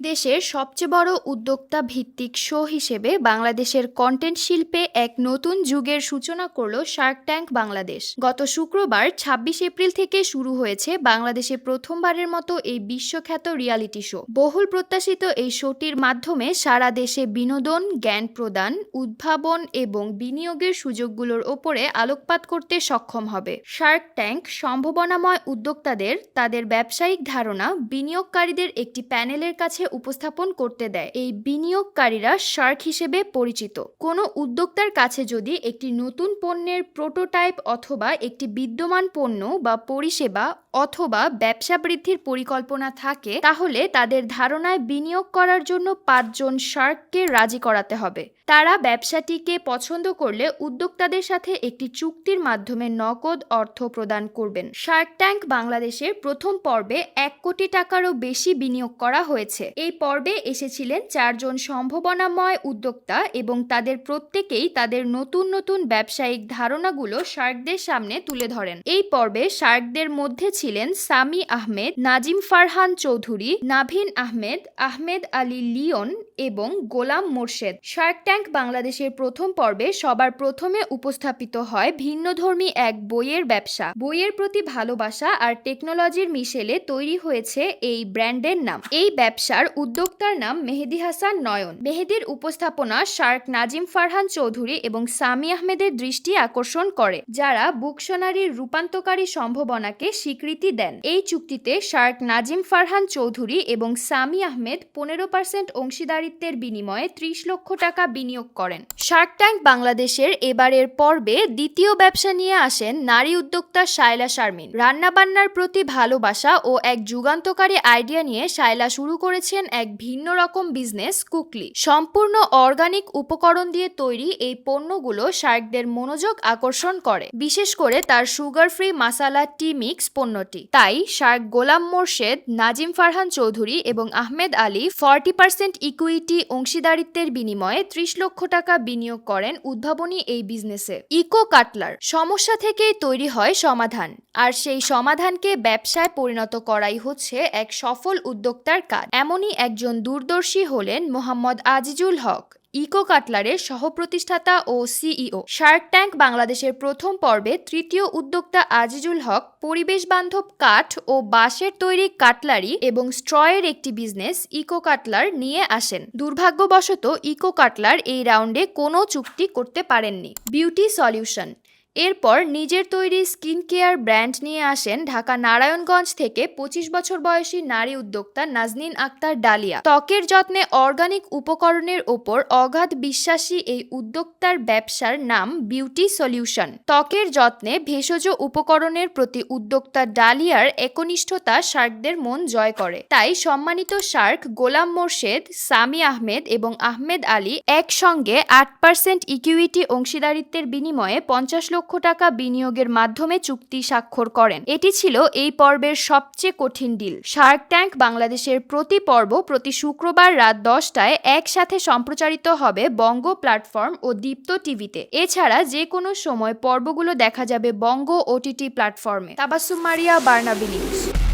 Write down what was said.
দেশের সবচেয়ে বড় উদ্যোক্তা ভিত্তিক শো হিসেবে বাংলাদেশের কন্টেন্ট শিল্পে এক নতুন যুগের সূচনা করল শার্ক ট্যাঙ্ক বাংলাদেশ। গত শুক্রবার ২৬ এপ্রিল থেকে শুরু হয়েছে বাংলাদেশে প্রথমবারের মতো এই বিশ্বখ্যাত রিয়ালিটি শো। বহুল প্রত্যাশিত এই শোটির মাধ্যমে সারা দেশে বিনোদন, জ্ঞান প্রদান, উদ্ভাবন এবং বিনিয়োগের সুযোগগুলোর ওপরে আলোকপাত করতে সক্ষম হবে। শার্ক ট্যাঙ্ক সম্ভাবনাময় উদ্যোক্তাদের তাদের ব্যবসায়িক ধারণা বিনিয়োগকারীদের একটি প্যানেলের কাছে উপস্থাপন করতে দেয়। এই বিনিয়োগকারীরা শার্ক হিসেবে পরিচিত। কোনো উদ্যোক্তার কাছে যদি একটি নতুন পণ্যের প্রোটোটাইপ অথবা একটি বিদ্যমান পণ্য বা পরিষেবা অথবা ব্যবসা বৃদ্ধির পরিকল্পনা থাকে, তাহলে তাদের ধারণায় বিনিয়োগ করার জন্য ৫ জন শার্ককে রাজি করাতে হবে। তারা ব্যবসাটিকে পছন্দ করলে উদ্যোক্তাদের সাথে একটি চুক্তির মাধ্যমে নগদ অর্থ প্রদান করবেন। শার্ক ট্যাঙ্ক বাংলাদেশের প্রথম পর্বে ১ কোটি টাকারও বেশি বিনিয়োগ করা হয়েছে। এই পর্বে এসেছিলেন ৪ জন সম্ভাবনাময় উদ্যোক্তা এবং তাদের প্রত্যেকেই তাদের নতুন নতুন ব্যবসায়িক ধারণাগুলো শার্কদের সামনে তুলে ধরেন। এই পর্বে শার্কদের মধ্যে ছিলেন সামি আহমেদ, নাজিম ফারহান চৌধুরী, নাভিন আহমেদ, আহমেদ আলী লিওন এবং গোলাম মোর্শেদ। শার্ক ট্যাঙ্ক বাংলাদেশের প্রথম পর্বে সবার প্রথমে উপস্থাপিত হয় ভিন্নধর্মী এক বইয়ের ব্যবসা। বইয়ের প্রতি ভালোবাসা আর টেকনোলজির মিশেলে তৈরি হয়েছে এই ব্র্যান্ডের নাম। এই ব্যবসার উদ্যোক্তার নাম মেহেদী হাসান নয়ন। মেহেদীর উপস্থাপনা শার্ক নাজিম ফারহান চৌধুরী এবং সামি আহমেদের দৃষ্টি আকর্ষণ করে, যারা বুকশনারির রূপান্তরকারী সম্ভাবনাকে স্বীকৃতি দেন। এই চুক্তিতে শার্ক নাজিম ফারহান চৌধুরী এবং সামি আহমেদ ১৫% অংশীদারিত্বের বিনিময়ে ৩০ লক্ষ টাকা বিনিয়োগ করেন। শার্ক ট্যাঙ্ক বাংলাদেশের এবারের পর্বে দ্বিতীয় ব্যবসা নিয়ে আসেন নারী উদ্যোক্তা শায়লা শারমিন। রান্নাবান্নার প্রতি ভালোবাসা ও এক যুগান্তকারী আইডিয়া নিয়ে শায়লা শুরু করেছেন এক ভিন্ন রকম বিজনেস, কুকলি। সম্পূর্ণ অর্গানিক উপকরণ দিয়ে তৈরি এই পণ্যগুলো শার্কদের মনোযোগ আকর্ষণ করে, বিশেষ করে তার সুগার ফ্রি মাসালা টি মিক্স পণ্যটি। তাই শার্ক গোলাম মোর্শেদ, নাজিম ফারহান চৌধুরী এবং আহমেদ আলী 40% ইকুইটি অংশীদারিত্বের বিনিময়ে ৩০ লক্ষ টাকা বিনিয়োগ করেন উদ্ভাবনী এই বিজনেসে। ইকো কাটলার সমস্যা থেকেই তৈরি হয় সমাধান, আর সেই সমাধানকে ব্যবসায় পরিণত করাই হচ্ছে এক সফল উদ্যোক্তার কাজ। এমনই একজন দূরদর্শী হলেন মোহাম্মদ আজিজুল হক, ইকো কাটলারের সহপ্রতিষ্ঠাতা ও সিইও। শার্ক ট্যাঙ্ক বাংলাদেশের প্রথম পর্বে তৃতীয় উদ্যোক্তা আজিজুল হক পরিবেশ বান্ধব কাঠ ও বাঁশের তৈরি কাটলারি এবং স্ট্রয়ের একটি বিজনেস ইকো কাটলার নিয়ে আসেন। দুর্ভাগ্যবশত ইকো কাটলার এই রাউন্ডে কোনো চুক্তি করতে পারেননি। বিউটি সলিউশন এরপর নিজের তৈরি স্কিন কেয়ার ব্র্যান্ড নিয়ে আসেন ঢাকা নারায়ণগঞ্জ থেকে ২৫ বছর বয়সী নারী উদ্যোক্তা নাজনীন আক্তার ডালিয়া। ত্বকের যত্নে অর্গানিক উপকরণের ওপর অগাধ বিশ্বাসী এই উদ্যোক্তার ব্যবসার নাম বিউটি সলিউশন। ত্বকের যত্নে ভেষজ উপকরণের প্রতি উদ্যোক্তা ডালিয়ার একনিষ্ঠতা শার্কদের মন জয় করে। তাই সম্মানিত শার্ক গোলাম মোর্শেদ, সামি আহমেদ এবং আহমেদ আলী একসঙ্গে ৮% ইকুইটি অংশীদারিত্বের বিনিময়ে ৫০ লক্ষ টাকা বিনিয়োগের মাধ্যমে চুক্তি স্বাক্ষর করেন। এটি ছিল এই পর্বের সবচেয়ে কঠিন ডিল। শার্ক ট্যাঙ্ক বাংলাদেশের প্রতি পর্ব প্রতি শুক্রবার রাত ১০টায় একসাথে সম্প্রচারিত হবে বঙ্গ প্ল্যাটফর্ম ও দীপ্ত টিভিতে। এছাড়া যে কোনো সময় পর্বগুলো দেখা যাবে বঙ্গ ওটিটি প্ল্যাটফর্মে। তাবাসসুম মারিয়া, বার্নাবী নিউজ।